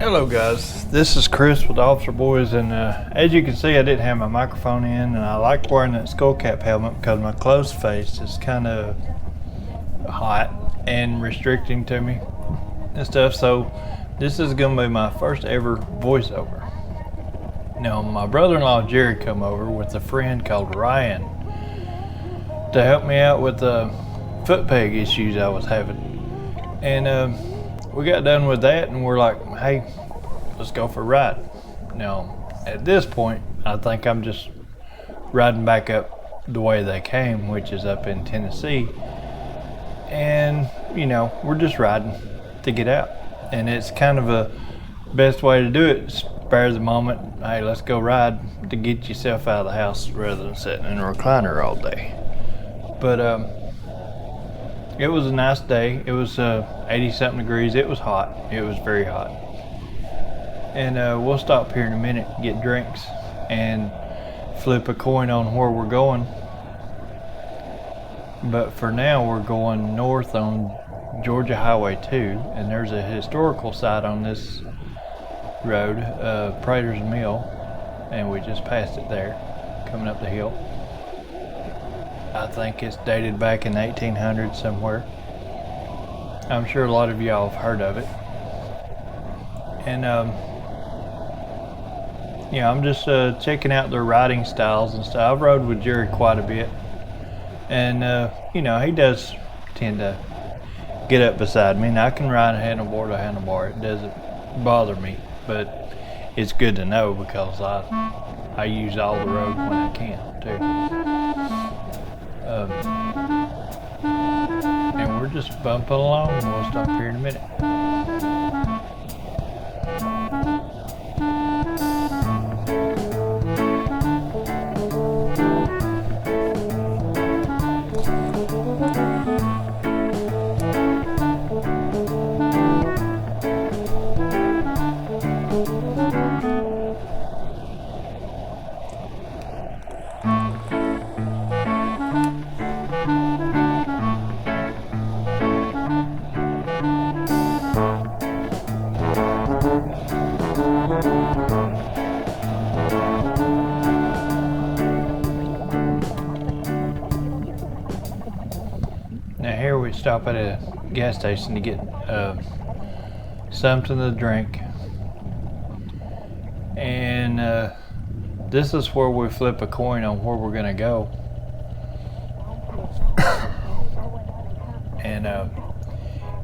Hello guys, this is Chris with Officer Boys, and as you can see I didn't have my microphone in, and I like wearing that skull cap helmet because my closed face is kind of hot and restricting to me and stuff. So this is going to be my first ever voiceover. Now my brother-in-law Jerry come over with a friend called Ryan to help me out with the foot peg issues I was having, and we got done with that and we're like, hey, let's go for a ride. Now, at this point, I think I'm just riding back up the way they came, which is up in Tennessee. And, we're just riding to get out. And it's kind of a best way to do it, spare the moment. Hey, let's go ride to get yourself out of the house rather than sitting in a recliner all day. But, it was a nice day. It was 80-something degrees. It was hot. It was very hot. And we'll stop here in a minute, get drinks, and flip a coin on where we're going. But for now, we're going north on Georgia Highway 2, and there's a historical site on this road, Prater's Mill, and we just passed it there, coming up the hill. I think it's dated back in 1800 somewhere. I'm sure a lot of y'all have heard of it. And I'm just checking out their riding styles and stuff. I've rode with Jerry quite a bit, and he does tend to get up beside me, and I can ride handlebar to handlebar. It doesn't bother me, but it's good to know because I use all the road when I can too. And we're just bumping along, and we'll stop here in a minute. Now here we stop at a gas station to get something to drink, and this is where we flip a coin on where we're gonna go. And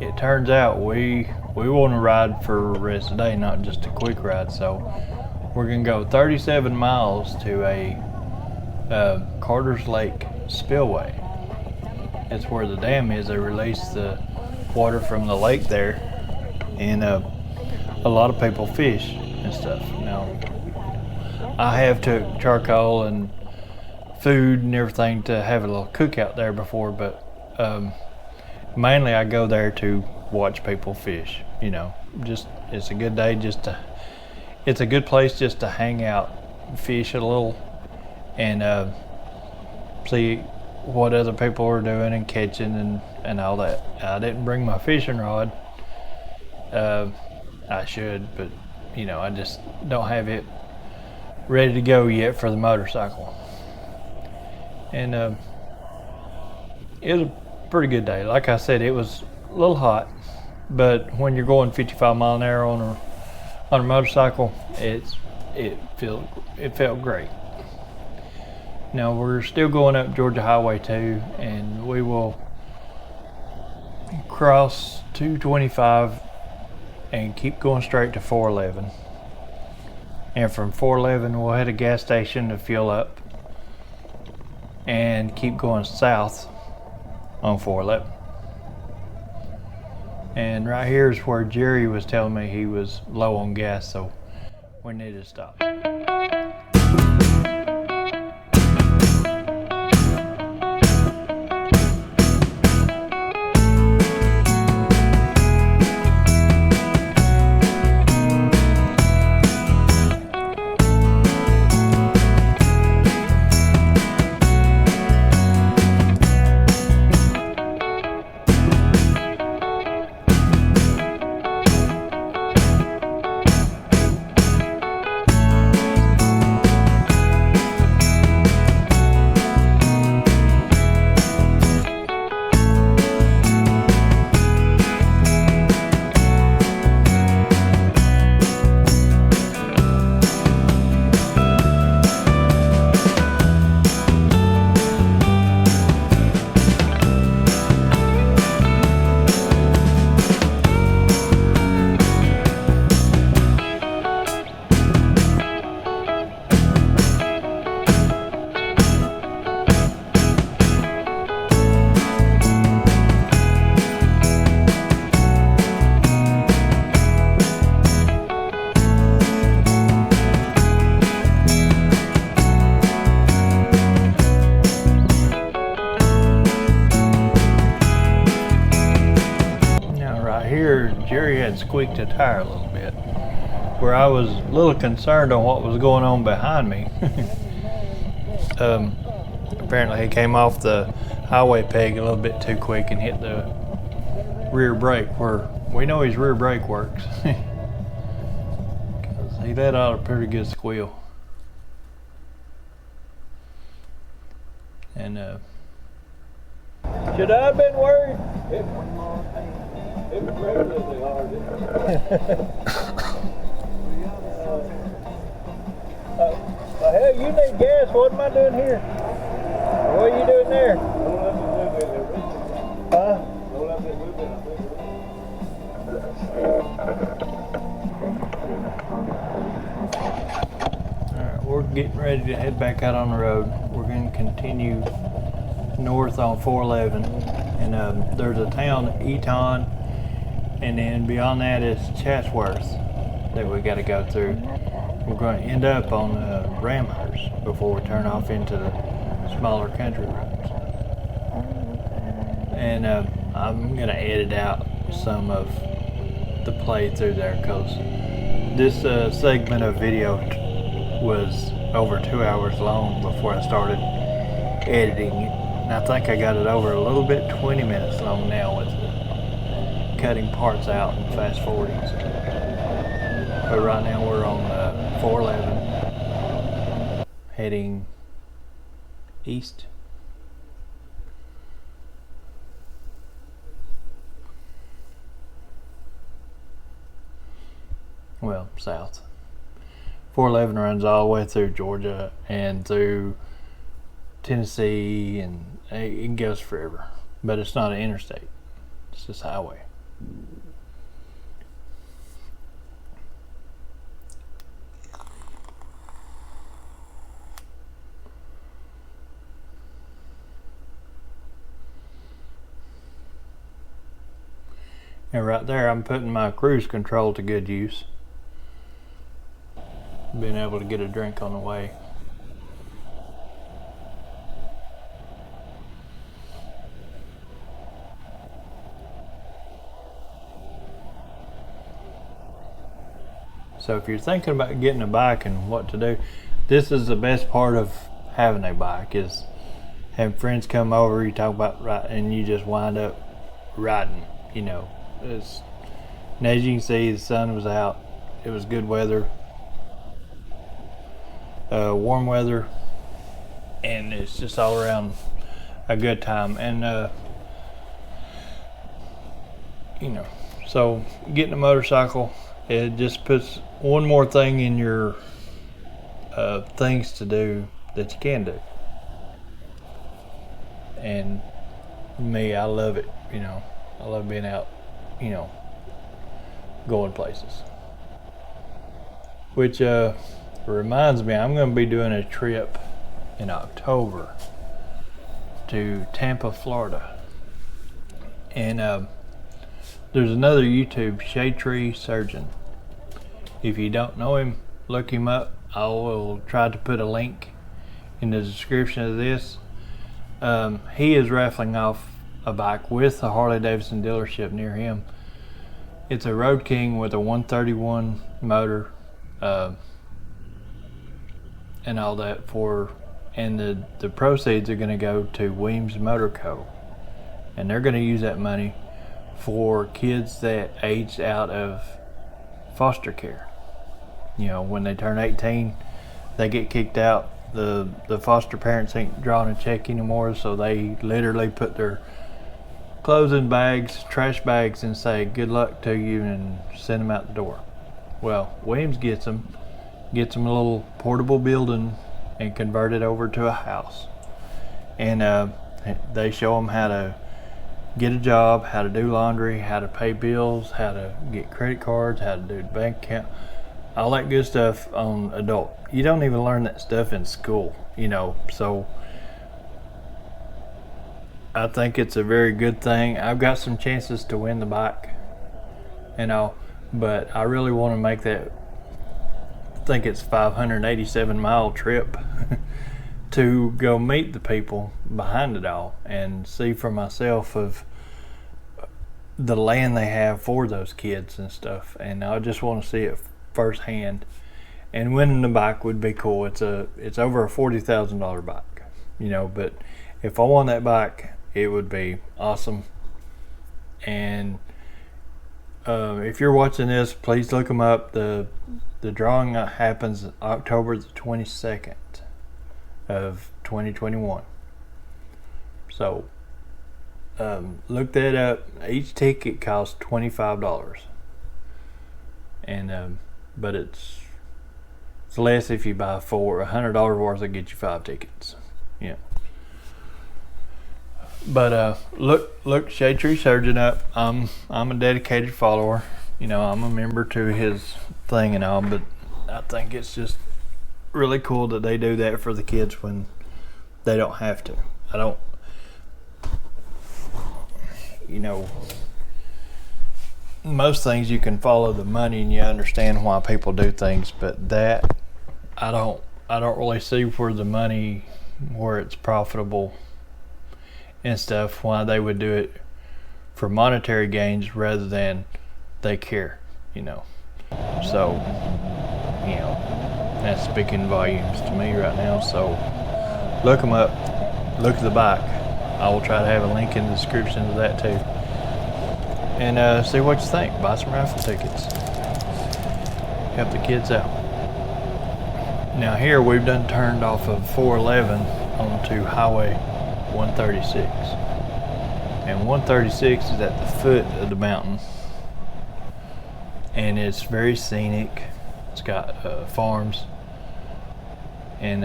it turns out we want to ride for the rest of the day, not just a quick ride. So we're gonna go 37 miles to a Carter's Lake spillway. It's where the dam is. They release the water from the lake there, and a lot of people fish and stuff. Now, I have took charcoal and food and everything to have a little cookout there before, but mainly I go there to watch people fish. Just it's a good day. It's a good place just to hang out, fish a little, and see what other people are doing and catching and all that. I didn't bring my fishing rod. I should, but I just don't have it ready to go yet for the motorcycle. And it was a pretty good day. Like I said, it was a little hot, but when you're going 55 mile an hour on a motorcycle, it felt great. Now we're still going up Georgia Highway 2, and we will cross 225 and keep going straight to 411. And from 411 we'll hit a gas station to fuel up and keep going south on 411. And right here is where Jerry was telling me he was low on gas, so we need to stop. squeaked a tire a little bit, where I was a little concerned on what was going on behind me. Apparently he came off the highway peg a little bit too quick and hit the rear brake, where we know his rear brake works. Because he let out a pretty good squeal. And should I have been worried? It was relatively hard. Hell, you need gas. What am I doing here? What are you doing there? Huh? Alright, we're getting ready to head back out on the road. We're going to continue north on 411, and there's a town, Eton, and then beyond that is Chatsworth that we got to go through. We're going to end up on Bramhurst before we turn off into the smaller country roads. And I'm going to edit out some of the playthrough there, because this segment of video was over 2 hours long before I started editing it. And I think I got it over a little bit, 20 minutes long now, with the cutting parts out and fast forwarding. But right now we're on 411 heading east. Well, south. 411 runs all the way through Georgia and through Tennessee, and it goes forever. But it's not an interstate. It's just highway. And right there, I'm putting my cruise control to good use. Being able to get a drink on the way. So if you're thinking about getting a bike and what to do, this is the best part of having a bike, is having friends come over, you talk about riding, and you just wind up riding, you know. And as you can see, the sun was out. It was good weather, warm weather, and it's just all around a good time. And you know, so getting a motorcycle, it just puts one more thing in your things to do that you can do. And me, I love it. You know, I love being out, you know, going places. Which reminds me, I'm going to be doing a trip in October to Tampa, Florida. And there's another YouTube, Shade Tree Surgeon. If you don't know him, look him up. I will try to put a link in the description of this. He is raffling off a bike with the Harley Davidson dealership near him. It's a Road King with a 131 motor, and all that and the proceeds are going to go to Weems Motor Co. And they're going to use that money for kids that aged out of foster care. You know, when they turn 18, they get kicked out. The foster parents ain't drawing a check anymore, so they literally put their clothes in bags, trash bags, and say good luck to you and send them out the door. Well, Williams gets them a little portable building and convert it over to a house. And they show them how to get a job, how to do laundry, how to pay bills, how to get credit cards, how to do the bank account, all that good stuff on adult. You don't even learn that stuff in school, you know, so I think it's a very good thing. I've got some chances to win the bike and all, but I really want to make that, I think it's 587 mile trip to go meet the people behind it all and see for myself of the land they have for those kids and stuff, and I just want to see it firsthand. And winning the bike would be cool. It's over a $40,000 bike, But if I won that bike, it would be awesome. And if you're watching this, please look them up. The drawing happens October the 22nd of 2021. So look that up. Each ticket costs $25, and but it's less if you buy $100 worth. Will get you 5 tickets. But look Shade Tree Surgeon up. I'm a dedicated follower. I'm a member to his thing and all, but I think it's just really cool that they do that for the kids when they don't have to. I don't, most things you can follow the money and you understand why people do things, but that I don't really see where the money, where it's profitable and stuff, why they would do it for monetary gains rather than they care, So, that's speaking volumes to me right now. So look them up, look at the bike. I will try to have a link in the description of that too. And see what you think. Buy some raffle tickets. Help the kids out. Now here we've done turned off of 411 onto Highway 136. And 136 is at the foot of the mountain. And it's very scenic. It's got farms. And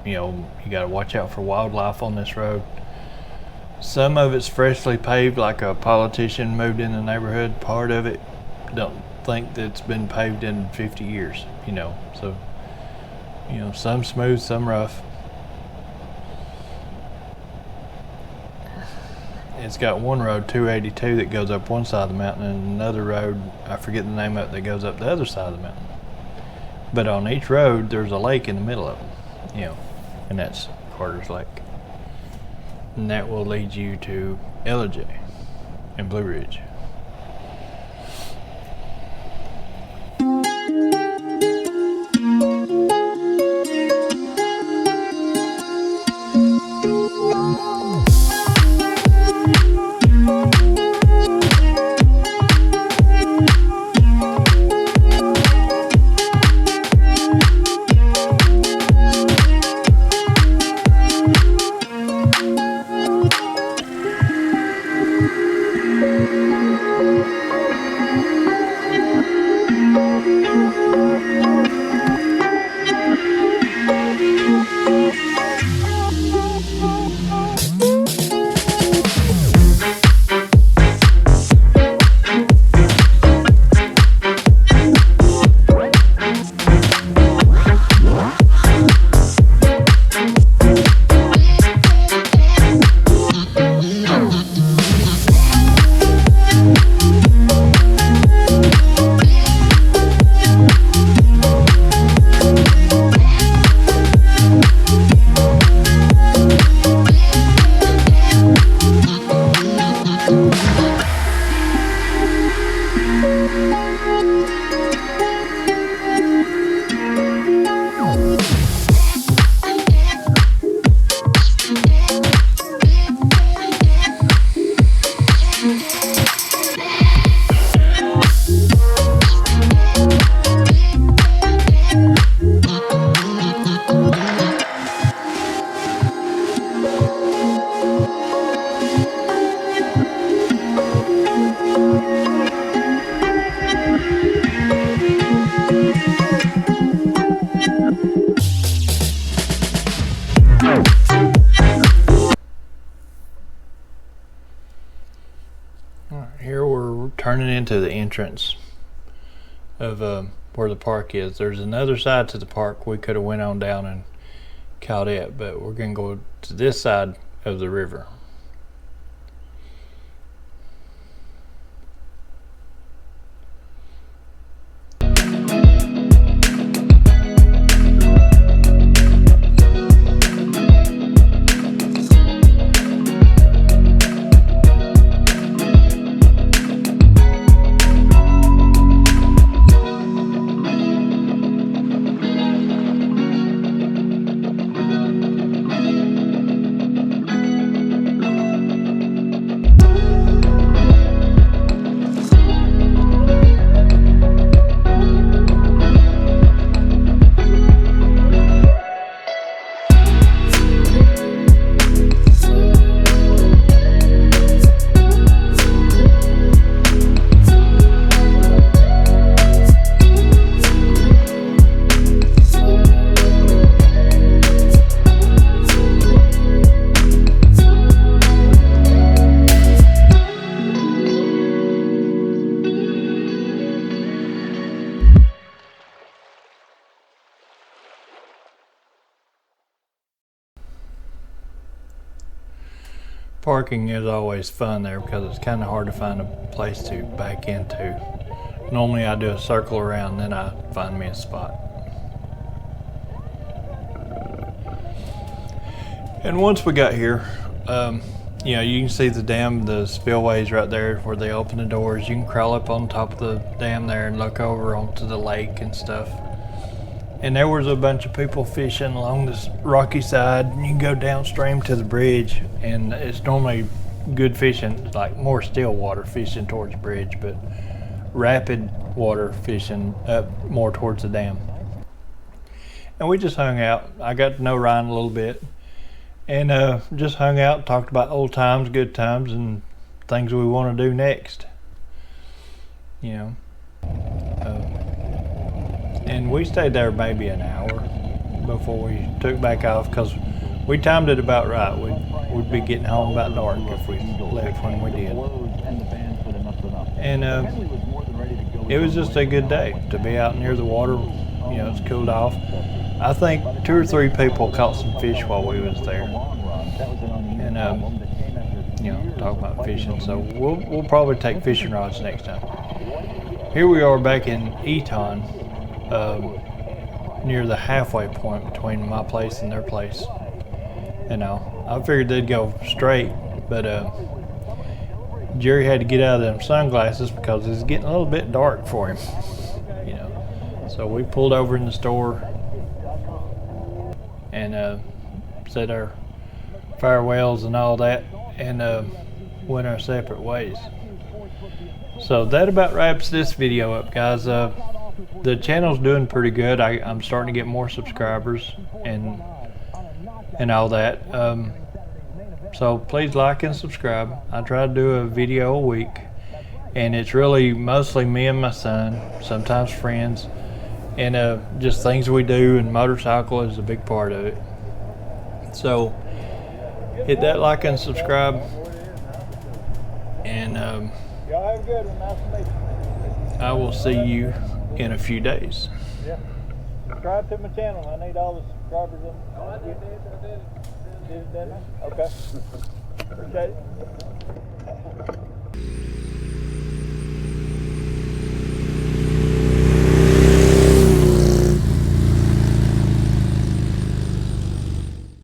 you got to watch out for wildlife on this road. Some of it's freshly paved, like a politician moved in the neighborhood. Part of it, don't think that it's been paved in 50 years, So, some smooth, some rough. It's got one road, 282, that goes up one side of the mountain, and another road, I forget the name of it, that goes up the other side of the mountain. But on each road, there's a lake in the middle of them, and that's Carter's Lake. And that will lead you to LJ and Blue Ridge. Here we're turning into the entrance of where the park is. There's another side to the park we could have went on down and caught it, but we're going to go to this side of the river. Parking is always fun there because it's kind of hard to find a place to back into. Normally I do a circle around, then I find me a spot. And once we got here, you know, you can see the dam, the spillways right there where they open the doors. You can crawl up on top of the dam there and look over onto the lake and stuff. And there was a bunch of people fishing along this rocky side. You can go downstream to the bridge, and it's normally good fishing, like more still water fishing towards the bridge, but rapid water fishing up more towards the dam. And we just hung out. I got to know Ryan a little bit, and just hung out, talked about old times, good times, and things we want to do next. You know. And we stayed there maybe an hour before we took back off because we timed it about right. We'd be getting home about dark if we left when we did. And it was just a good day to be out near the water. You know, it's cooled off. I think 2 or 3 people caught some fish while we was there. And you know, talking about fishing. So we'll probably take fishing rods next time. Here we are back in Eton. Near the halfway point between my place and their place. You know, I figured they'd go straight, but Jerry had to get out of them sunglasses because it was getting a little bit dark for him. You know, so we pulled over in the store and said our farewells and all that, and went our separate ways. So that about wraps this video up, guys. The channel's doing pretty good. I'm starting to get more subscribers and all that. So please like and subscribe. I try to do a video a week, and it's really mostly me and my son, sometimes friends, and just things we do, and motorcycle is a big part of it. So hit that like and subscribe, and Y'all have a good one. Nice to meet you. I will see you in a few days. Yeah. Subscribe to my channel. I need all the subscribers. I did it, didn't I? Okay. Appreciate it.